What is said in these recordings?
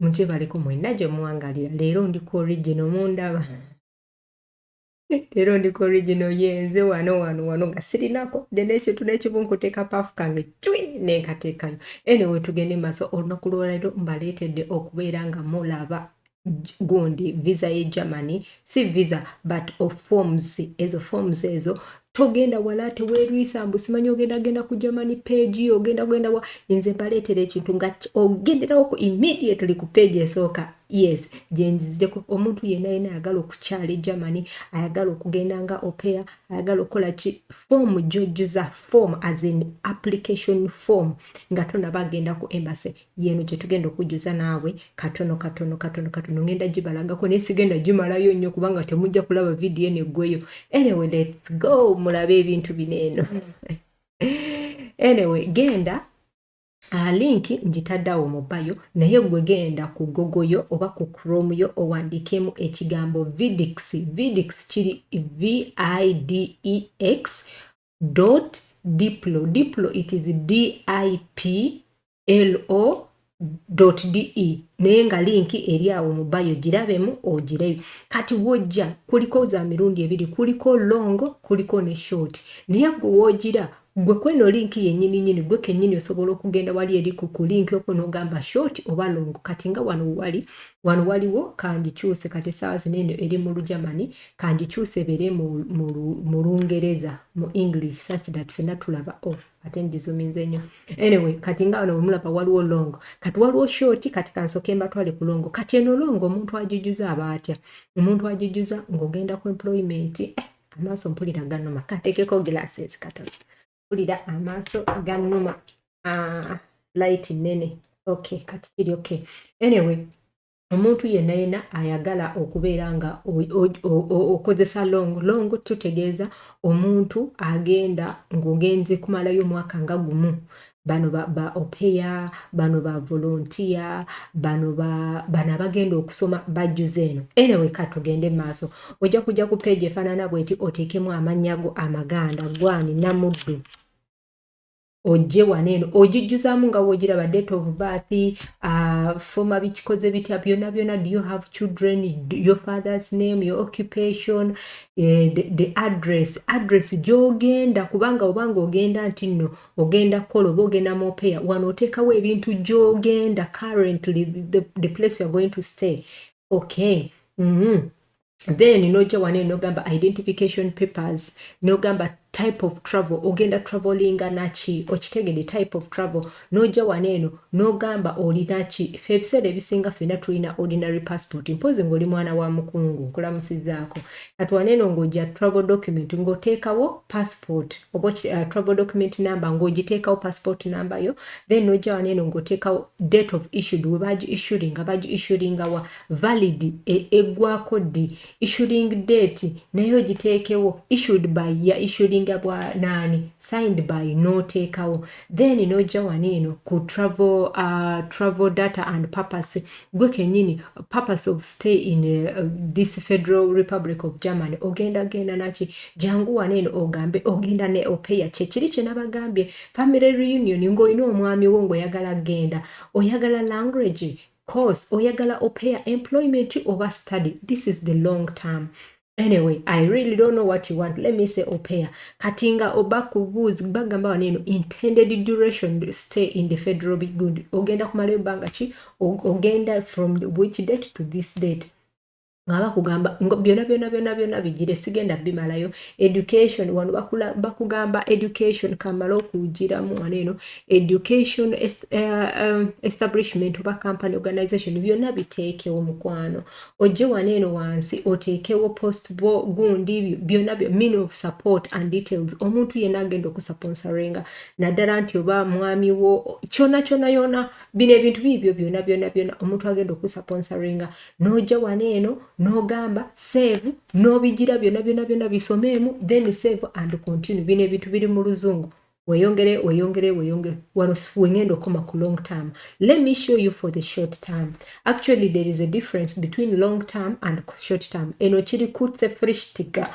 Mukibaleko mwenna gye muwangalira leero ndi ku original mundaba leero ndi ku original yenze wano nga sirinako n'ekintu n'ekimu nkuteeka paafu kange cwi nenkateekayo anyway tugende maaso olunaku lwaleero mbaleetedde okubeera nga mulaba gundi visa ye Germany si visa but of forms ezo togenda wala teweerwisa mbu simanyi ogenda ku Germany page ogenda wa nze mbaleetera ekintu nga ogenderawo ku immediately ku page esooka yes gyenziddeko omuntu yenna ayagala okukyala Germany ayagala okugenda nga au pair ayagala okukola ki form jojjuza form as in application form nga tonaba agenda ku embassy yeno gye tugenda okujjuza naawe katono ngenda gibalagako naye sigenda gimalayo nnyo kubanga temujja kulaba video neggweyo anyway let's go mulabe ebintu bineeno anyway genda link njitaddawo mu bio naye gwe genda ku Google yo oba ku Chrome yo owandikemu ekigambo Videx kiri VIDEX .diplo it is DIPLO.de naye nga linki eri awo mu bio girabemu ogireyo kati wojja kuliko za mirundi ebiri kuliko long kuliko ne short naye gwe wogira gwe kweno linki yennyini gwe kennyini osobola okugenda wali eri ku linki okwo n'ogamba short oba long kati nga wano waliwo kangikyuse kati saawa zinene eri mu Germany kangikyuse bere mu Lungereza mu English such that fena tulaba ate ngizuminze nnyo anyway kati nga wano mulaba waliwo long kati waliwo short kati kansoke mbatwale ku long kati eno long omuntu agijuza abaatya omuntu agijuza ng'ogenda ku employment amaaso mpulira gannuma kateekeko glasses katono mpulira amaaso gannuma light nene okay kati kiri okay anyway omuntu yenna ayagala okubeera nga okozesa long tutegeeza omuntu agenda ng'ogenze kumalayo mwaka nga gumu bano ba opeya bano ba volunteer bano abagenda okusoma bajjuze eno anyway katugende maaso ojja kujja ku page efaanana bweti oteekemu amannya go amaganda gwani namuddu ojje waneeno ogijjuzaamu nga wogiraba date of birth forma bikikoze bitya byonna do you have children your father's name your occupation the address gy'ogenda kubanga obanga ogenda nti nno ogenda kukola oba ogenda mu opeya wano oteekawo ebintu gy'ogenda currently the place you are going to stay okay then nojja waneeno nogamba identification papers nogamba type of travel ogenda travelinga naki okitegede type of travel nojja waneeno nogamba olinaki fe ebiseera ebisinga fena tulina ordinary passport mpozi ng'oli mwana wa mukungu nkulamusizaako kati waneeno ng'ojja travel document ng'oteekawo passport oba travel document number ng'ogiteekawo passport number yo then nojja waneeno ng'oteekawo date of issued we bagi issuinga wa valid eggwako ddi issuing date naye ogiteekewo issued by ya issuing bwa nani signed by noteekawo then nojja waneeno ku travel data and purpose gwe kennyini purpose of stay in this Federal Republic of Germany ogenda naki jangu waneeno ogambe ogenda ne opeya kyekiri kye nabagambye family reunion ng'olina omwami wo ng'oyagala genda oyagala language course oyagala opeya employment oba study this is the long term. Anyway, I really don't know what you want. Let me say au pair. Katinga obakubuzi bagamba waneeno intended duration stay in the federal good. Ogenda kumalayo banga ki ogenda from which date to this date. Ngaba kugamba byonna bijire sigenda bimalayo education wano bakugamba education kamala okujiramu waneeno education establishment oba company organization byonna biteekewo mukwano ojje waneeno wansi oteekewo post gundi byonna mean of support and details omuntu yenna agenda okusponsoringa naddala nti oba mwami wo kyonna yona bino ebintu bibyo byonna omuntu agenda okusponsoringa nojja waneeno nogamba save nobigira byonna bisomeemu then save and continue bino ebintu biri mu luzungu weyongere wano wengenda okoma ku long term. Let me show you for the short term. Actually there is a difference between long term and short term. Eno kiri kutse frishtiga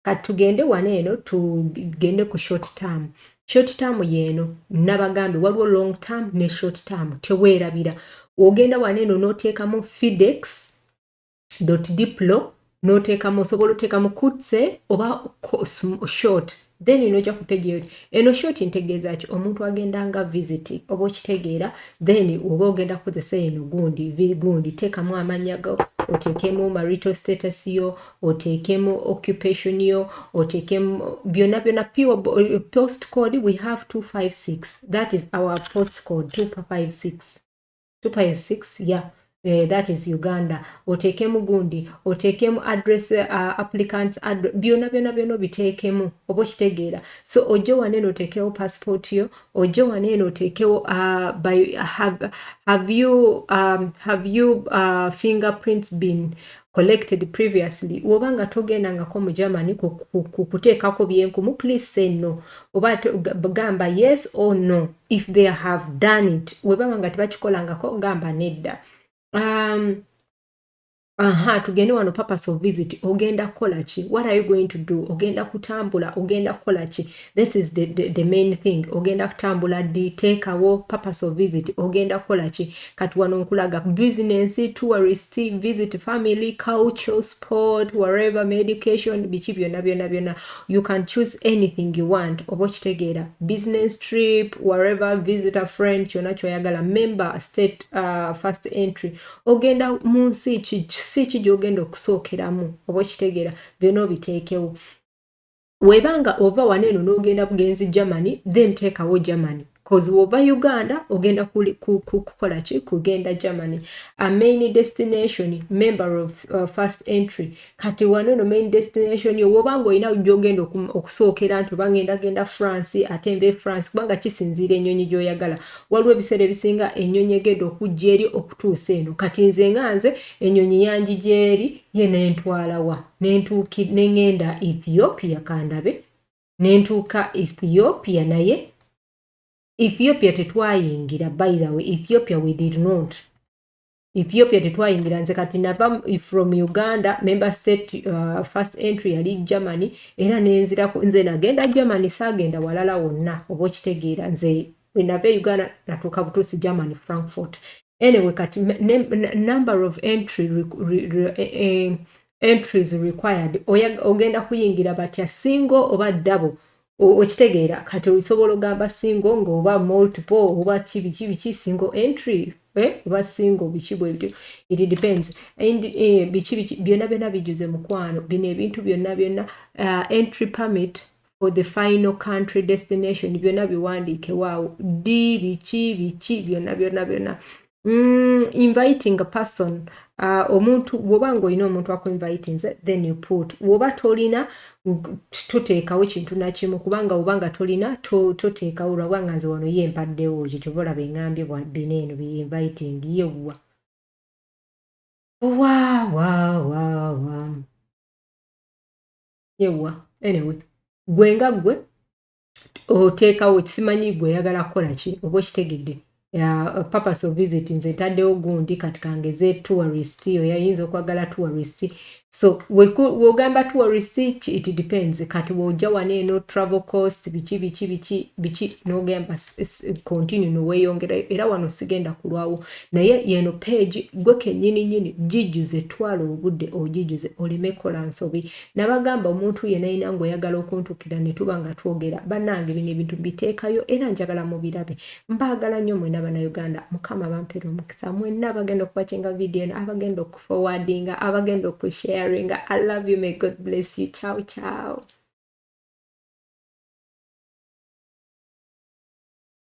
katugende waneeno tugende ku short term. Short term yeno nabagambe waliwo long term ne short term teweerabira ogenda waneno noteekamu Videx.diplo noteekamu osobola oteekamu kutse oba short then nojja ku page yoti eno short ntegeeza ki omuntu agenda nga visit oba okitegeera then oba ogenda kukozesa eno gundi teekamu amannya go oteekemu marital status yo oteekemu occupation yo oteekemu byonna pure postcode we have 256 that is our postcode 256 yeah. That is Uganda. Oteekemu gundi, oteekemu address applicants address byonna biteekemu oba okitegeera. So ojje waneno oteekewo passport yo, ojje waneno oteekewo have you fingerprints been collected previously? Wobanga togendangako mu Germany kuteekako byenkumu, please say no. Oba gamba yes or no. If they have done it, webanga tebakikolangako gamba nedda. Tugende wano purpose of visit ogenda kola ki, what are you going to do, ogenda kutambula ogenda kola ki, this is the main thing, ogenda kutambula teekawo purpose of visit ogenda kola ki, kati wano nkulaga business, tourist, visit family, culture, sport, wherever, medication, biki byonna you can choose anything you want oba okitegeera, business trip, wherever, visit a friend, kyonna kyoyagala, member state first entry, ogenda mu nsi si kijogenda okusookeramu oba okitegeera byonna obiteekewo. Webanga ova waneno n'ogenda bugenzi Germany then teekawo Germany cause wova Uganda ogenda kukola ki, kugenda Germany. A main destination, member of first entry, kati waneno main destination yo wobanga olina gyogenda okusookera nti genda France atembe France kubanga kisinziira ennyonyi gy'oyagala. Waliwo ebiseera ebisinga ennyonyi egenda okujja eri okutuusa eno, kati nze ennyonyi yanjija eri ye n'entwalawa n'engenda Ethiopia kandabe n'entuuka Ethiopia naye Ethiopia tetwayingira, by the way, Ethiopia we did not. Ethiopia tetwayingira, nze kati nava from Uganda, member state first entry yali Germany, era nze nagenda Germany saagenda walala wonna oba okitegeera, nze nava Uganda natuuka butuusi Germany Frankfurt. Anyway, kati number of entries required, ogenda kuyingira batya single oba double. Okitegeera kati osobola ogamba single ng'oba multiple oba biki single entry oba single biki bwebyo, it depends. And biki byonna bijuze mukwano, bino ebintu byonna entry permit for the final country destination byonna biwandiike waawo, biki byonna inviting a person, omuntu bw'obanga olina omuntu akuinviting then you put, woba tolina toteekawo kintu nakimu kubanga obanga tolina toteekawo lwabanga nze wano ye mpaddewo ekyo kyoba olaba eŋŋambye bineeno bi-inviting yewa yewa. Anyway, gwe nga gwe oteekawo kimanyi gwe oyagala kukola ki oba okitegedde. Purpose of visit nze ntaddewo gundi kati kangeze tourist, oyinza okwagala tourist. So wogamba tourist it depends, kati wojja waneeno travel cost biki n'ogamba continue n'oweeyongera, era wano sigenda kulwawo naye yeno page gwe kennyini gijjuze, twala obudde ogijuze oleme kola nsobi. Nabagamba omuntu yenna ayina ng'oyagala okuntukira ne tuba nga twogera bannange bino ebintu biteekayo era njagala mubirabe. Mbaagala nnyo mwenna Bannayuganda, Mukama bampere omukisa, mwenna abagenda okuwakinga video eno, abagenda okuforwardinga, abagenda okusharinga. I love you, may God bless you. Ciao, ciao.